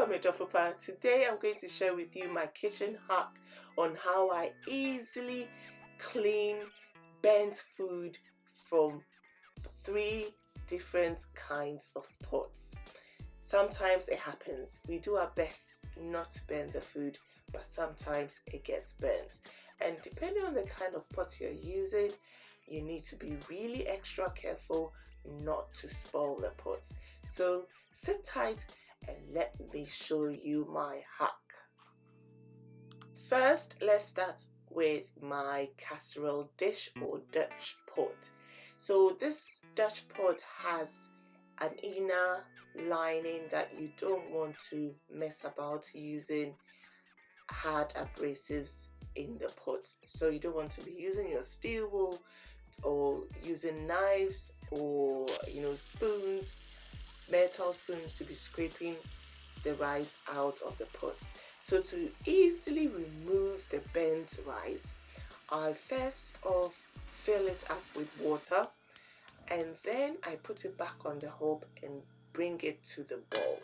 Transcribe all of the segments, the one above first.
Medofopa. Today I'm going to share with you my kitchen hack on how I easily clean burnt food from 3 different kinds of pots. Sometimes it happens. We do our best not to burn the food, but sometimes it gets burnt. And depending on the kind of pot you're using, you need to be really extra careful not to spoil the pots. So sit tight and let me show you my hack. First, let's start with my casserole dish or Dutch pot. So this Dutch pot has an inner lining that you don't want to mess about using hard abrasives in the pot. So you don't want to be using your steel wool or using knives or spoons, metal spoons, to be scraping the rice out of the pot. So to easily remove the burnt rice, I first off fill it up with water, and then I put it back on the hob and bring it to the boil.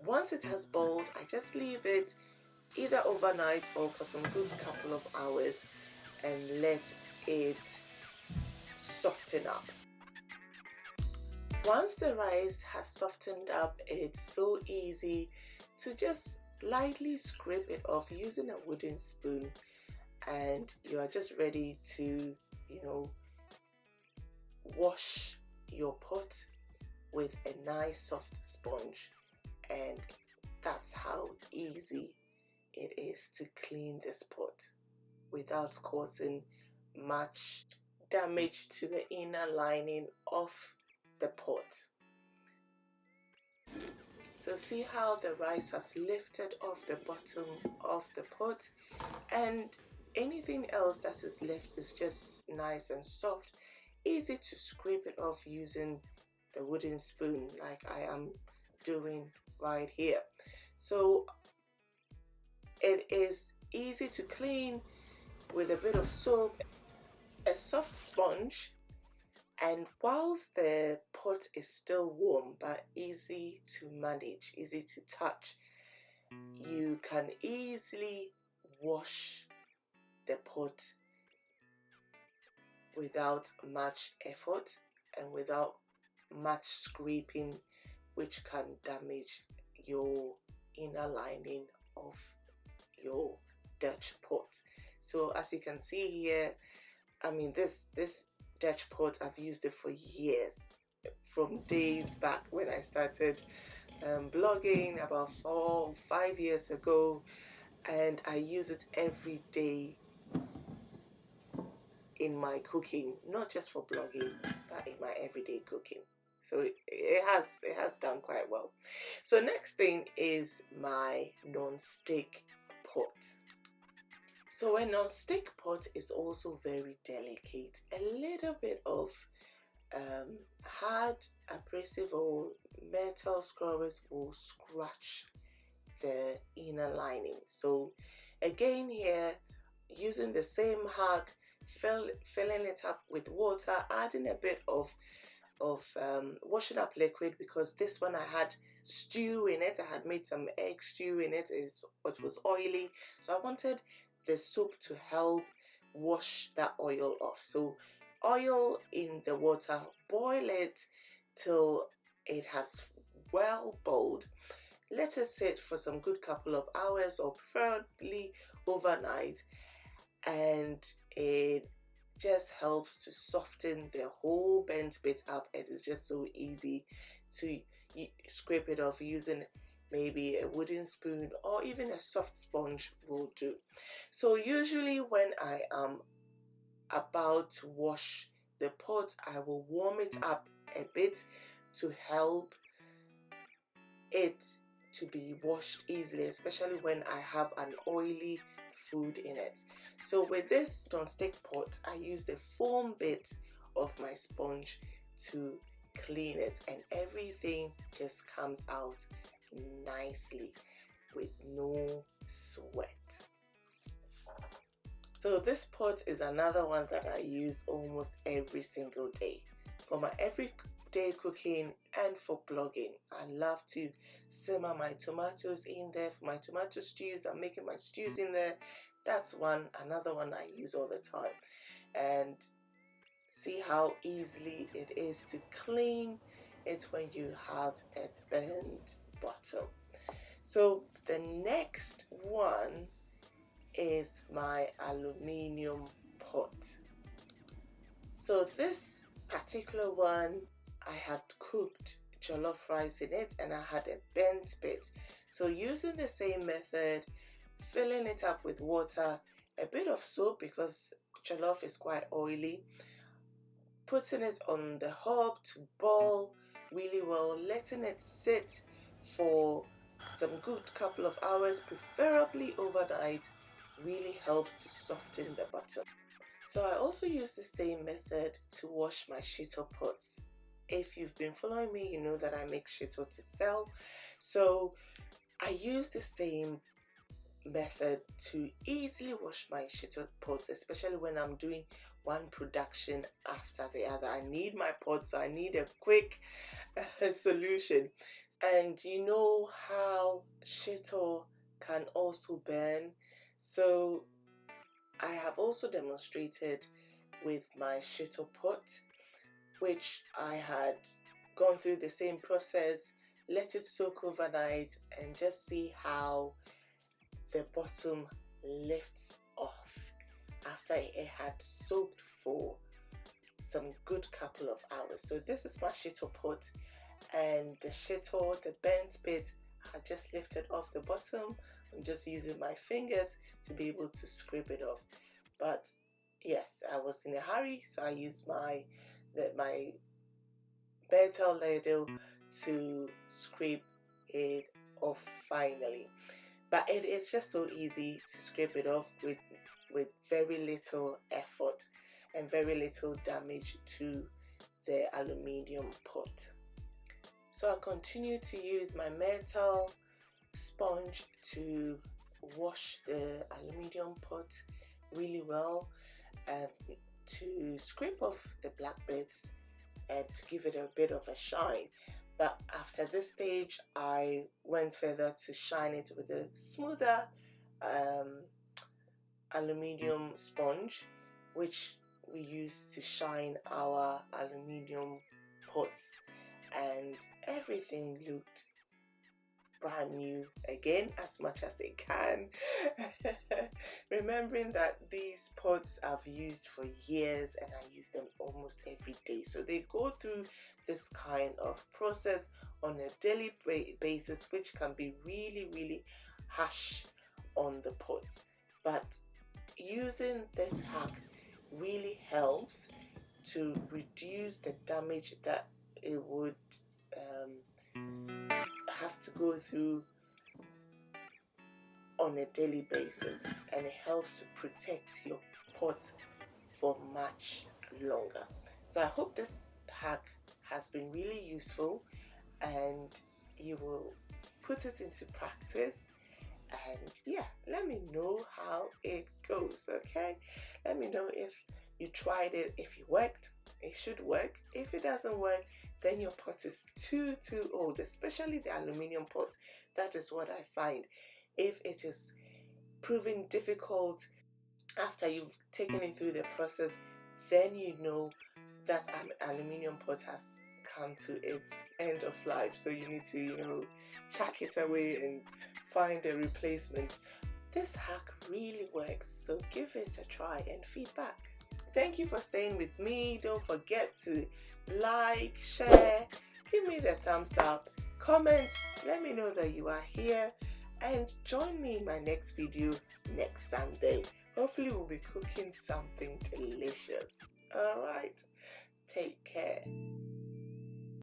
Once it has boiled, I just leave it either overnight or for some good couple of hours and let it soften up. Once the rice has softened up, it's so easy to just lightly scrape it off using a wooden spoon, and you are just ready to wash your pot with a nice soft sponge. And that's how easy it is to clean this pot without causing much damage to the inner lining of the pot. So see how the rice has lifted off the bottom of the pot, and anything else that is left is just nice and soft, easy to scrape it off using the wooden spoon like I am doing right here. So it is easy to clean with a bit of soap, a soft sponge, and whilst the pot is still warm but easy to manage, easy to touch, you can easily wash the pot without much effort and without much scraping, which can damage your inner lining of your Dutch pot. So as you can see here, this Dutch pot, I've used it for years, from days back when I started blogging about 4 or 5 years ago, and I use it every day in my cooking, not just for blogging but in my everyday cooking. So it has done quite well. So next thing is my non-stick pot. So a non-stick pot is also very delicate. A little bit of hard abrasive or metal scrubs will scratch the inner lining. So again here, using the same hack, filling it up with water, adding a bit of washing up liquid, because this one I had stew in it. I had made some egg stew in it. It was oily, so I wanted the soup to help wash that oil off. So oil in the water, boil it till it has well boiled. Let it sit for some good couple of hours, or preferably overnight, and it just helps to soften the whole burnt bit up. It is just so easy to scrape it off using maybe a wooden spoon, or even a soft sponge will do. So usually when I am about to wash the pot, I will warm it up a bit to help it to be washed easily, especially when I have an oily food in it. So with this non-stick pot, I use the foam bit of my sponge to clean it, and everything just comes out nicely with no sweat. So this pot is another one that I use almost every single day. For my weekday cooking and for blogging. I love to simmer my tomatoes in there for my tomato stews. I'm making my stews in there. That's another one I use all the time. And see how easily it is to clean it when you have a burnt bottom. So the next one is my aluminium pot. So this particular one, I had cooked jollof rice in it and I had a burnt bit. So using the same method, filling it up with water, a bit of soap because jollof is quite oily, putting it on the hob to boil really well, letting it sit for some good couple of hours, preferably overnight, really helps to soften the bottom. So I also use the same method to wash my shito pots. If you've been following me, you know that I make shito to sell. So I use the same method to easily wash my shito pots, especially when I'm doing one production after the other. I need my pots, so I need a quick solution. And you know how shito can also burn, so I have also demonstrated with my shito pot, which I had gone through the same process, let it soak overnight, and just see how the bottom lifts off after it had soaked for some good couple of hours. So this is my shito pot, and the shito, the burnt bit, I just lifted off the bottom. I'm just using my fingers to be able to scrape it off. But yes, I was in a hurry, so I used my metal ladle to scrape it off finally. But it is just so easy to scrape it off with very little effort and very little damage to the aluminium pot. So I continue to use my metal sponge to wash the aluminium pot really well and to scrape off the black bits and to give it a bit of a shine. But after this stage, I went further to shine it with a smoother aluminium sponge, which we use to shine our aluminium pots, and everything looked brand new again as much as it can. Remembering that these pots I've used for years and I use them almost every day, so they go through this kind of process on a daily basis, which can be really harsh on the pots. But using this hack really helps to reduce the damage that it would have to go through on a daily basis, and it helps to protect your pot for much longer. So I hope this hack has been really useful and you will put it into practice. And yeah, let me know how it goes, okay? Let me know if you tried it, if it worked. It should work. If it doesn't work, then your pot is too old, especially the aluminium pot. That is what I find. If it is proving difficult after you've taken it through the process, then you know that an aluminium pot has come to its end of life. So you need to, chuck it away and find a replacement. This hack really works, so give it a try and feedback. Thank you for staying with me. Don't forget to like, share, give me the thumbs up, comment, let me know that you are here, and join me in my next video next Sunday. Hopefully we'll be cooking something delicious. Alright, take care.